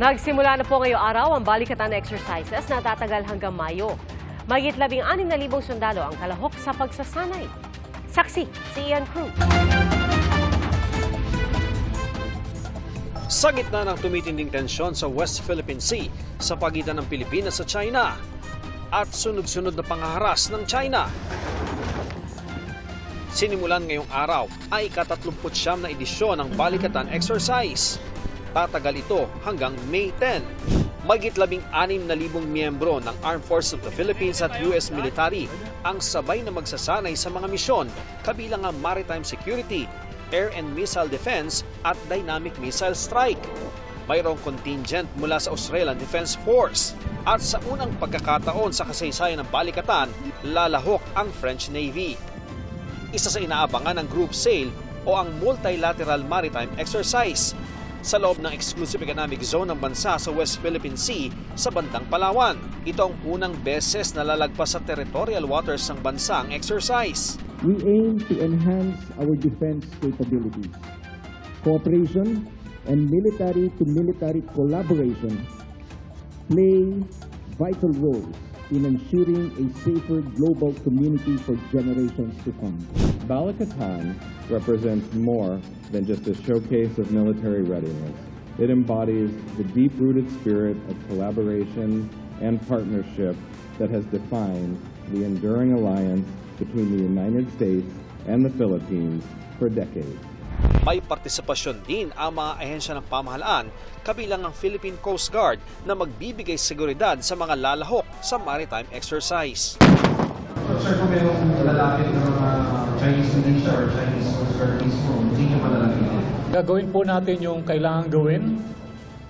Nagsimula na po ngayong araw ang balikatan exercises na tatagal hanggang Mayo. Mahigit 16,000 sundalo ang kalahok sa pagsasanay. Saksi si Ian Cruz. Sa gitna ng tumitinding tensyon sa West Philippine Sea sa pagitan ng Pilipinas at China at sunod-sunod na pangaharas ng China. Sinimulan ngayong araw ay ika-39 na edisyon ng balikatan exercise. Tatagal ito hanggang May 10. Mahigit 16,000 miyembro ng Armed Forces of the Philippines at US military ang sabay na magsasanay sa mga misyon, kabilang ang maritime security, air and missile defense at dynamic missile strike. Mayroong contingent mula sa Australian Defense Force at sa unang pagkakataon sa kasaysayan ng balikatan, lalahok ang French Navy. Isa sa inaabangan ng Group SAIL o ang Multilateral Maritime Exercise sa loob ng Exclusive Economic Zone ng bansa sa West Philippine Sea sa bandang Palawan. Ito ang unang beses na lalagpas sa territorial waters ng bansa ang exercise. We aim to enhance our defense capabilities. Cooperation and military-to-military collaboration play vital roles in ensuring a safer global community for generations to come. Balikatan represents more than just a showcase of military readiness. It embodies the deep-rooted spirit of collaboration and partnership that has defined the enduring alliance between the United States and the Philippines for decades. May partisipasyon din ang mga ahensya ng pamahalaan, kabilang ang Philippine Coast Guard na magbibigay seguridad sa mga lalahok sa maritime exercise. Sir, kung mayroong lalapit ng mga Chinese militia or Chinese Coast Guard mismo, hindi nyo malalapit? Gagawin po natin yung kailangan gawin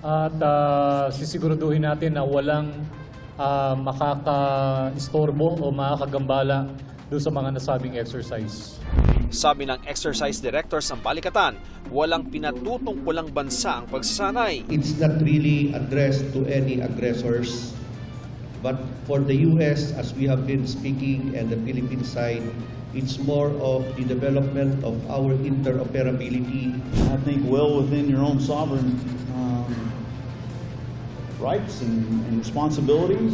at sisiguraduhin natin na walang makaka-istorbo o makakagambala doon sa mga nasabing exercise. Sabi ng exercise directors ng balikatan, walang pinatutungkulang bansa ang pagsasanay. It's not really addressed to any aggressors, but for the US, as we have been speaking, and the Philippine side, it's more of the development of our interoperability. I think well within your own sovereign rights and responsibilities,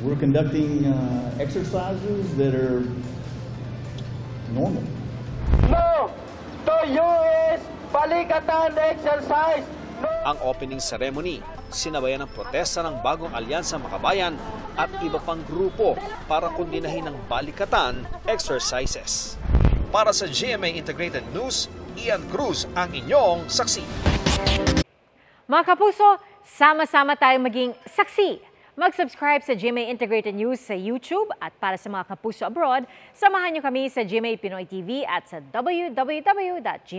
we're conducting exercises that are normal. No to US Balikatan Exercise! No! Ang opening ceremony, sinabayan ng protesta ng bagong alyansang makabayan at iba pang grupo para kundinahin ng balikatan exercises. Para sa GMA Integrated News, Ian Cruz ang inyong saksi. Mga kapuso, sama-sama tayong maging saksi. Mag-subscribe sa GMA Integrated News sa YouTube at para sa mga kapuso abroad, samahan niyo kami sa GMA Pinoy TV at sa www.gmanews.tv.